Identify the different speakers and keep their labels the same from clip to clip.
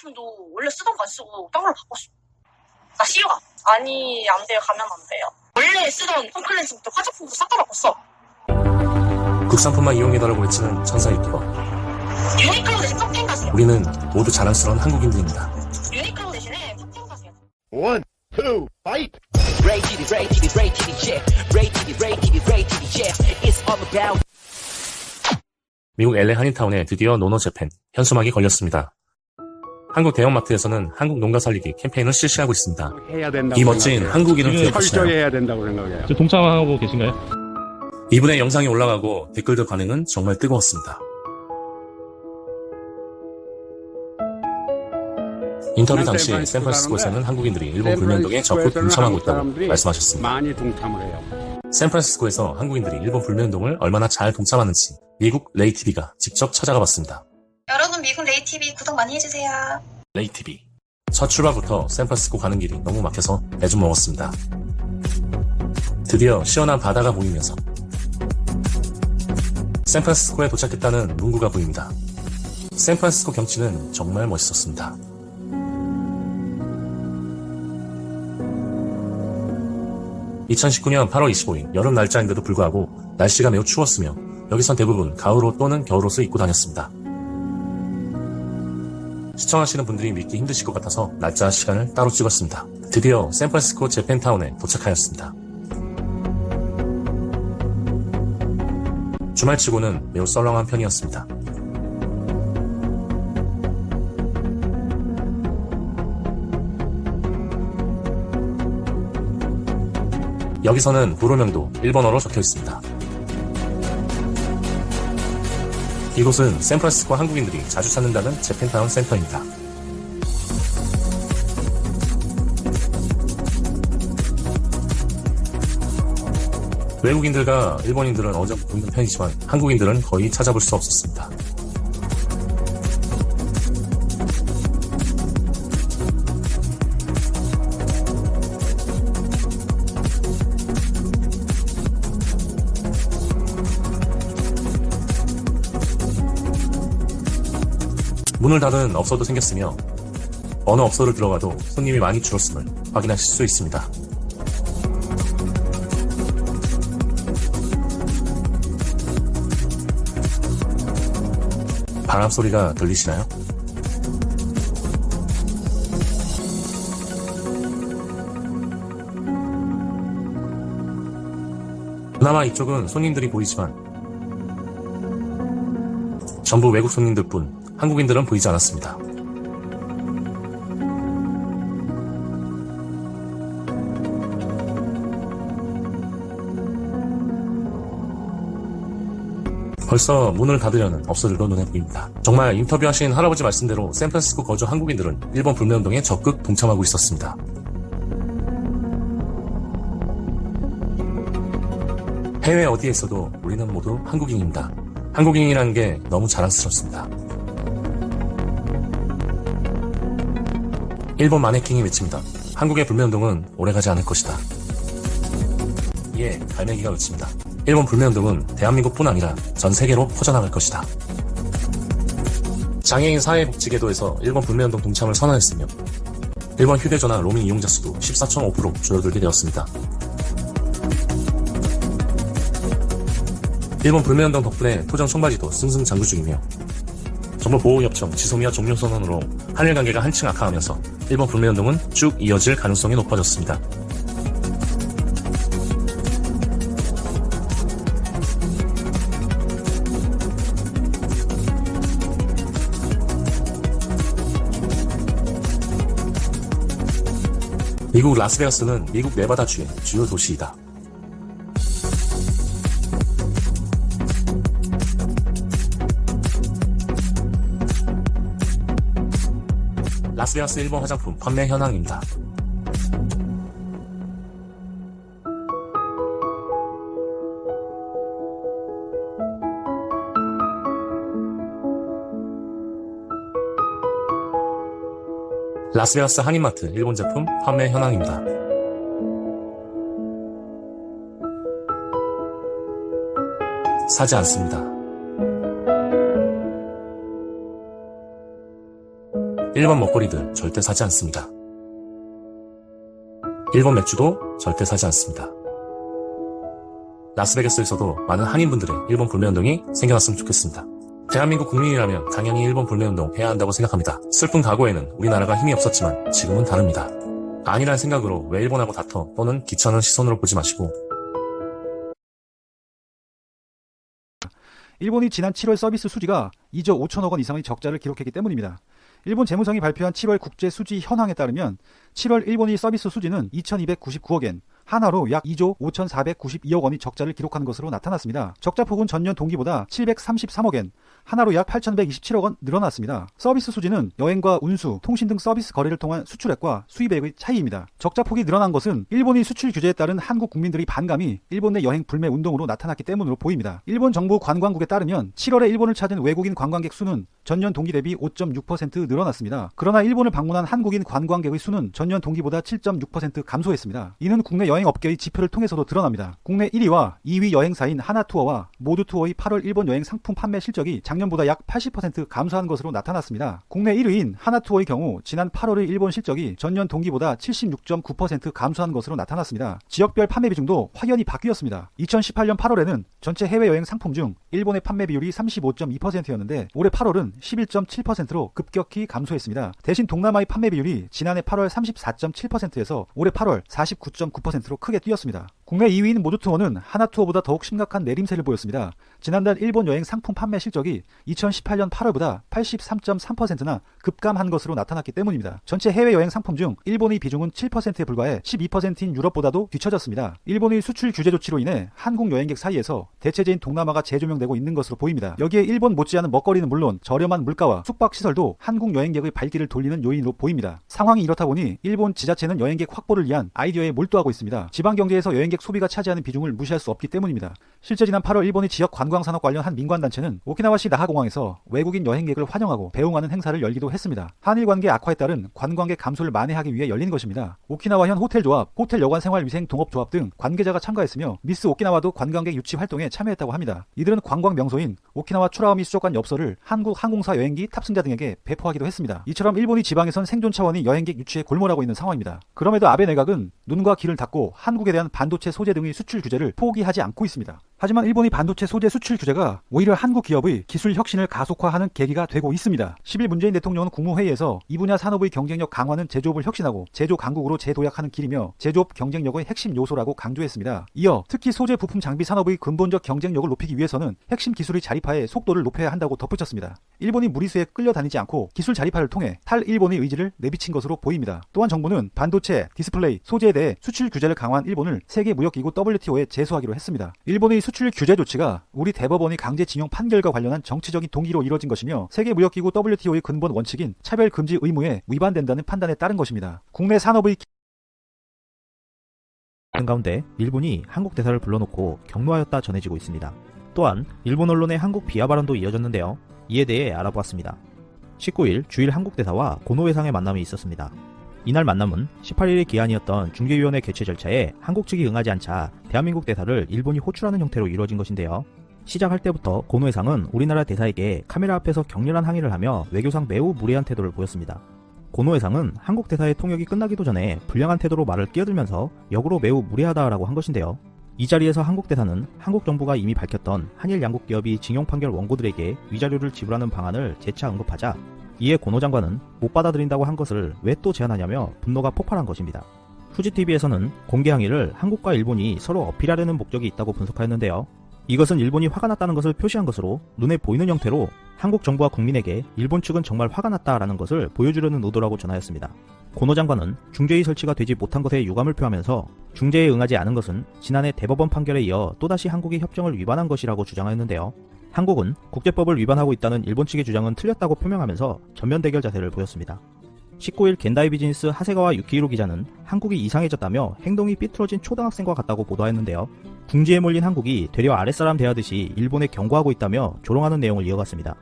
Speaker 1: 화장품도 원래 쓰던 거 안 쓰고 딴 걸로 바꿨어. 나 CU가. 아니, 안 돼요. 가면 안 돼요. 원래 쓰던 폼클렌징부터 화장품도 싹 다 바꿨어.
Speaker 2: 국산품만 이용해달라고 외치는 천사 유튜버.
Speaker 1: 유니클로 대신 팝텐 가세요.
Speaker 2: 우리는 모두 자랑스러운 한국인들입니다.
Speaker 1: 유니클로 대신에 팝텐 가세요.
Speaker 3: One, two, fight!
Speaker 4: Ray TV, Ray TV, Ray TV, yeah. Ray TV, Ray TV, Ray TV, yeah. It's all about.
Speaker 2: 미국 LA 한인타운에 드디어 노노재팬 현수막이 걸렸습니다. 한국 대형마트에서는 한국 농가 살리기 캠페인을 실시하고 있습니다.
Speaker 3: 해야 된다고
Speaker 2: 이 멋진
Speaker 3: 생각해요.
Speaker 2: 한국인을
Speaker 3: 철저히
Speaker 2: 기억하시나요?
Speaker 3: 해야 된다고 생각해요.
Speaker 5: 저 동참하고 계신가요?
Speaker 2: 이분의 영상이 올라가고 댓글들 반응은 정말 뜨거웠습니다. 인터뷰 당시 샌프란시스코에서는 한국인들이 일본 불매운동에 적극 동참하고 있다고 말씀하셨습니다.
Speaker 3: 많이 동참을 해요.
Speaker 2: 샌프란시스코에서 한국인들이 일본 불매운동을 얼마나 잘 동참하는지 미국 레이TV가 직접 찾아가 봤습니다.
Speaker 1: 여러분, 미국 레이TV 구독 많이 해주세요.
Speaker 2: 레이TV. 첫 출발부터 샌프란시스코 가는 길이 너무 막혀서 배 좀 먹었습니다. 드디어 시원한 바다가 보이면서 샌프란시스코에 도착했다는 문구가 보입니다. 샌프란시스코 경치는 정말 멋있었습니다. (2019년 8월 25일) 여름 날짜인데도 불구하고 날씨가 매우 추웠으며 여기선 대부분 가을옷 또는 겨울옷을 입고 다녔습니다. 시청하시는 분들이 믿기 힘드실 것 같아서 날짜 시간을 따로 찍었습니다. 드디어 샌프란시스코 재팬타운에 도착하였습니다. 주말치고는 매우 썰렁한 편이었습니다. 여기서는 도로명도 일본어로 적혀 있습니다. 이곳은 샌프란시스코 한국인들이 자주 찾는다는 재팬타운 센터입니다. 외국인들과 일본인들은 어저 보이는 편이지만 한국인들은 거의 찾아볼 수 없었습니다. 문을 닫은 업소도 생겼으며 어느 업소를 들어가도 손님이 많이 줄었음을 확인하실 수 있습니다. 바람 소리가 들리시나요? 그나마 이쪽은 손님들이 보이지만 전부 외국 손님들뿐 한국인들은 보이지 않았습니다. 벌써 문을 닫으려는 업소들도 눈에 보입니다. 정말 인터뷰하신 할아버지 말씀대로 샌프란시스코 거주 한국인들은 일본 불매운동에 적극 동참하고 있었습니다. 해외 어디에 있어도 우리는 모두 한국인입니다. 한국인이라는 게 너무 자랑스럽습니다. 일본 마네킹이 외칩니다. 한국의 불매운동은 오래가지 않을 것이다. 예, 갈매기가 외칩니다. 일본 불매운동은 대한민국뿐 아니라 전 세계로 퍼져나갈 것이다. 장애인 사회복지계도에서 일본 불매운동 동참을 선언했으며 일본 휴대전화 로밍 이용자 수도 14.5% 줄어들게 되었습니다. 일본 불매운동 덕분에 토종 청바지도 승승장구 중이며 정보보호협정 지소미아 종료선언으로 한일 관계가 한층 악화하면서 일본 불매운동은 쭉 이어질 가능성이 높아졌습니다. 미국 라스베가스는 미국 네바다주의 주요 도시이다. 라스베가스 일본 화장품 판매 현황입니다. 라스베가스 한인마트 일본 제품 판매 현황입니다. 사지 않습니다. 일본 먹거리들 절대 사지 않습니다. 일본 맥주도 절대 사지 않습니다. 라스베가스에서도 많은 한인분들의 일본 불매운동이 생겨났으면 좋겠습니다. 대한민국 국민이라면 당연히 일본 불매운동 해야 한다고 생각합니다. 슬픈 과거에는 우리나라가 힘이 없었지만 지금은 다릅니다. 아니란 생각으로 왜 일본하고 다퉈 또는 귀찮은 시선으로 보지 마시고
Speaker 5: 일본이 지난 7월 서비스 수지가 2조 5천억 원 이상의 적자를 기록했기 때문입니다. 일본 재무성이 발표한 7월 국제 수지 현황에 따르면 7월 일본이 서비스 수지는 2,299억엔, 한화로 약 2조 5,492억 원의 적자를 기록한 것으로 나타났습니다. 적자폭은 전년 동기보다 733억엔, 하나로 약 8,127억 원 늘어났습니다. 서비스 수지는 여행과 운수, 통신 등 서비스 거래를 통한 수출액과 수입액의 차이입니다. 적자폭이 늘어난 것은 일본이 수출 규제에 따른 한국 국민들의 반감이 일본 내 여행 불매 운동으로 나타났기 때문으로 보입니다. 일본 정부 관광국에 따르면 7월에 일본을 찾은 외국인 관광객 수는 전년 동기 대비 5.6% 늘어났습니다. 그러나 일본을 방문한 한국인 관광객의 수는 전년 동기보다 7.6% 감소했습니다. 이는 국내 여행업계의 지표를 통해서도 드러납니다. 국내 1위와 2위 여행사인 하나투어와 모두투어의 8월 일본 여행 상품 판매 실적이 작년보다 약 80% 감소한 것으로 나타났습니다. 국내 1위인 하나투어의 경우 지난 8월의 일본 실적이 전년 동기보다 76.9% 감소한 것으로 나타났습니다. 지역별 판매 비중도 확연히 바뀌었습니다. 2018년 8월에는 전체 해외여행 상품 중 일본의 판매 비율이 35.2%였는데 올해 8월은 11.7%로 급격히 감소했습니다. 대신 동남아의 판매 비율이 지난해 8월 34.7%에서 올해 8월 49.9%로 크게 뛰었습니다. 국내 2위인 모두투어는 하나투어보다 더욱 심각한 내림세를 보였습니다. 지난달 일본 여행 상품 판매 실적이 2018년 8월보다 83.3%나 급감한 것으로 나타났기 때문입니다. 전체 해외여행 상품 중 일본의 비중은 7%에 불과해 12%인 유럽보다도 뒤처졌습니다. 일본의 수출 규제 조치로 인해 한국 여행객 사이에서 대체제인 동남아가 재조명되고 있는 것으로 보입니다. 여기에 일본 못지않은 먹거리는 물론 저렴한 물가와 숙박시설도 한국 여행객의 발길을 돌리는 요인으로 보입니다. 상황이 이렇다 보니 일본 지자체는 여행객 확보를 위한 아이디어에 몰두하고 있습니다. 지방경제에서 여행객 소비가 차지하는 비중을 무시할 수 없기 때문입니다. 실제 지난 8월 일본의 지역 관광산업 관련 한 민관단체는 오키나와시 나하공항에서 외국인 여행객을 환영하고 배웅하는 행사를 열기도 했습니다. 한일 관계 악화에 따른 관광객 감소를 만회하기 위해 열린 것입니다. 오키나와현 호텔조합, 호텔여관생활위생동업조합 등 관계자가 참가했으며 미스 오키나와도 관광객 유치 활동에 참여했다고 합니다. 이들은 관광 명소인 오키나와 추라우미 수족관 엽서를 한국 항공사 여행기 탑승자 등에게 배포하기도 했습니다. 이처럼 일본이 지방에선 생존 차원이 여행객 유치에 골몰하고 있는 상황입니다. 그럼에도 아베 내각은 눈과 귀를 닫고 한국에 대한 반도체 소재 등의 수출 규제를 포기하지 않고 있습니다. 하지만 일본의 반도체 소재 수출 규제가 오히려 한국 기업의 기술 혁신을 가속화하는 계기가 되고 있습니다. 10일 문재인 대통령은 국무회의에서 이 분야 산업의 경쟁력 강화는 제조업을 혁신하고 제조 강국으로 재도약하는 길이며 제조업 경쟁력의 핵심 요소라고 강조했습니다. 이어 특히 소재 부품 장비 산업의 근본적 경쟁력을 높이기 위해서는 핵심 기술의 자립화에 속도를 높여야 한다고 덧붙였습니다. 일본이 무리수에 끌려다니지 않고 기술 자립화를 통해 탈일본의 의지를 내비친 것으로 보입니다. 또한 정부는 반도체, 디스플레이, 소재에 대해 수출 규제를 강화한 일본을 세계무역기구 WTO에 제소하기로 했습니다. 일본의 수출 규제 조치가 우리 대법원의 강제징용 판결과 관련한 정치적인 동기로 이뤄진 것이며 세계무역기구 WTO의 근본 원칙인 차별금지 의무에 위반된다는 판단에 따른 것입니다. 국내 산업의
Speaker 6: 가운데 일본이 한국 대사를 불러놓고 격노하였다 전해지고 있습니다. 또한 일본 언론의 한국 비하 발언도 이어졌는데요. 이에 대해 알아보았습니다. 19일 주일 한국 대사와 고노 회상의 만남이 있었습니다. 이날 만남은 18일의 기한이었던 중재위원회 개최 절차에 한국 측이 응하지 않자 대한민국 대사를 일본이 호출하는 형태로 이루어진 것인데요. 시작할 때부터 고노 회상은 우리나라 대사에게 카메라 앞에서 격렬한 항의를 하며 외교상 매우 무례한 태도를 보였습니다. 고노 회상은 한국 대사의 통역이 끝나기도 전에 불량한 태도로 말을 끼어들면서 역으로 매우 무례하다라고 한 것인데요. 이 자리에서 한국 대사는 한국 정부가 이미 밝혔던 한일 양국 기업이 징용 판결 원고들에게 위자료를 지불하는 방안을 재차 언급하자 이에 고노 장관은 못 받아들인다고 한 것을 왜 또 제안하냐며 분노가 폭발한 것입니다. 후지TV에서는 공개 항의를 한국과 일본이 서로 어필하려는 목적이 있다고 분석하였는데요. 이것은 일본이 화가 났다는 것을 표시한 것으로 눈에 보이는 형태로 한국 정부와 국민에게 일본 측은 정말 화가 났다라는 것을 보여주려는 의도라고 전하였습니다. 고노 장관은 중재위 설치가 되지 못한 것에 유감을 표하면서 중재에 응하지 않은 것은 지난해 대법원 판결에 이어 또다시 한국이 협정을 위반한 것이라고 주장하였는데요. 한국은 국제법을 위반하고 있다는 일본 측의 주장은 틀렸다고 표명하면서 전면 대결 자세를 보였습니다. 19일 겐다이 비즈니스 하세가와 유키히로 기자는 한국이 이상해졌다며 행동이 삐뚤어진 초등학생과 같다고 보도하였는데요. 궁지에 몰린 한국이 되려 아랫사람 대하듯이 일본에 경고하고 있다며 조롱하는 내용을 이어갔습니다.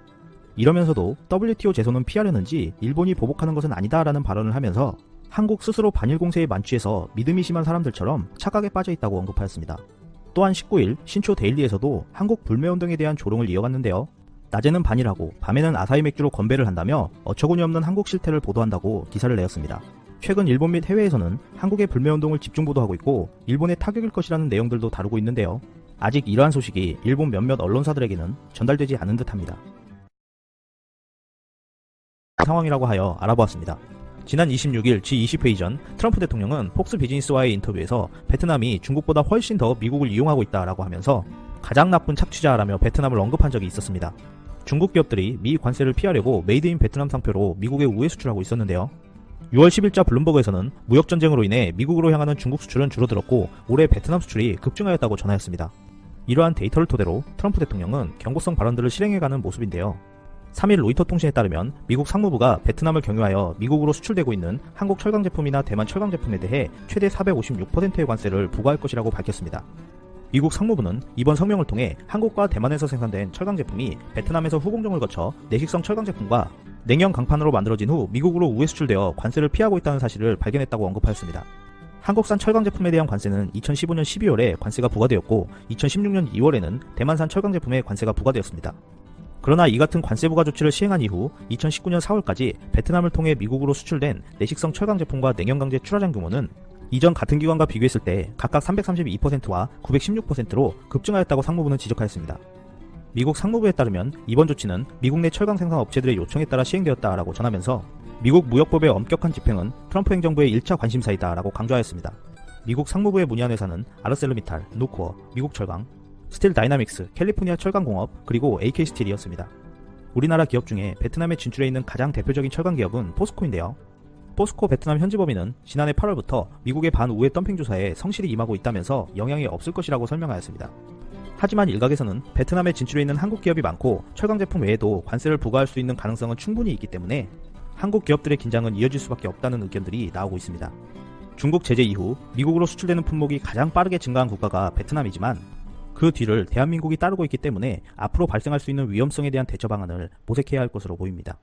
Speaker 6: 이러면서도 WTO 제소는 피하려는지 일본이 보복하는 것은 아니다라는 발언을 하면서 한국 스스로 반일 공세에 만취해서 믿음이 심한 사람들처럼 착각에 빠져 있다고 언급하였습니다. 또한 19일 신초 데일리에서도 한국 불매운동에 대한 조롱을 이어갔는데요. 낮에는 반일하고 밤에는 아사히 맥주로 건배를 한다며 어처구니 없는 한국 실태를 보도한다고 기사를 내었습니다. 최근 일본 및 해외에서는 한국의 불매운동을 집중 보도하고 있고 일본의 타격일 것이라는 내용들도 다루고 있는데요. 아직 이러한 소식이 일본 몇몇 언론사들에게는 전달되지 않은 듯합니다. 상황이라고 하여 알아보았습니다. 지난 26일 G20회의 전 트럼프 대통령은 폭스 비즈니스와의 인터뷰에서 베트남이 중국보다 훨씬 더 미국을 이용하고 있다라고 하면서 가장 나쁜 착취자라며 베트남을 언급한 적이 있었습니다. 중국 기업들이 미 관세를 피하려고 메이드 인 베트남 상표로 미국에 우회 수출하고 있었는데요. 6월 10일자 블룸버그에서는 무역전쟁으로 인해 미국으로 향하는 중국 수출은 줄어들었고 올해 베트남 수출이 급증하였다고 전하였습니다. 이러한 데이터를 토대로 트럼프 대통령은 경고성 발언들을 실행해가는 모습인데요. 3일 로이터 통신에 따르면 미국 상무부가 베트남을 경유하여 미국으로 수출되고 있는 한국 철강 제품이나 대만 철강 제품에 대해 최대 456%의 관세를 부과할 것이라고 밝혔습니다. 미국 상무부는 이번 성명을 통해 한국과 대만에서 생산된 철강 제품이 베트남에서 후공정을 거쳐 내식성 철강 제품과 냉형 강판으로 만들어진 후 미국으로 우회 수출되어 관세를 피하고 있다는 사실을 발견했다고 언급하였습니다. 한국산 철강 제품에 대한 관세는 2015년 12월에 관세가 부과되었고 2016년 2월에는 대만산 철강 제품에 관세가 부과되었습니다. 그러나 이 같은 관세 부과 조치를 시행한 이후 2019년 4월까지 베트남을 통해 미국으로 수출된 내식성 철강 제품과 냉형 강제 출하량 규모는 이전 같은 기간과 비교했을 때 각각 332%와 916%로 급증하였다고 상무부는 지적하였습니다. 미국 상무부에 따르면 이번 조치는 미국 내 철강 생산 업체들의 요청에 따라 시행되었다라고 전하면서 미국 무역법의 엄격한 집행은 트럼프 행정부의 1차 관심사이다라고 강조하였습니다. 미국 상무부에 문의한 회사는 아르셀르미탈, 누코어, 미국철강, 스틸 다이나믹스, 캘리포니아 철강공업, 그리고 AK스틸이었습니다. 우리나라 기업 중에 베트남에 진출해 있는 가장 대표적인 철강 기업은 포스코인데요. 포스코 베트남 현지법인은 지난해 8월부터 미국의 반우회 덤핑 조사에 성실히 임하고 있다면서 영향이 없을 것이라고 설명하였습니다. 하지만 일각에서는 베트남에 진출해 있는 한국 기업이 많고 철강 제품 외에도 관세를 부과할 수 있는 가능성은 충분히 있기 때문에 한국 기업들의 긴장은 이어질 수밖에 없다는 의견들이 나오고 있습니다. 중국 제재 이후 미국으로 수출되는 품목이 가장 빠르게 증가한 국가가 베트남이지만 그 뒤를 대한민국이 따르고 있기 때문에 앞으로 발생할 수 있는 위험성에 대한 대처 방안을 모색해야 할 것으로 보입니다.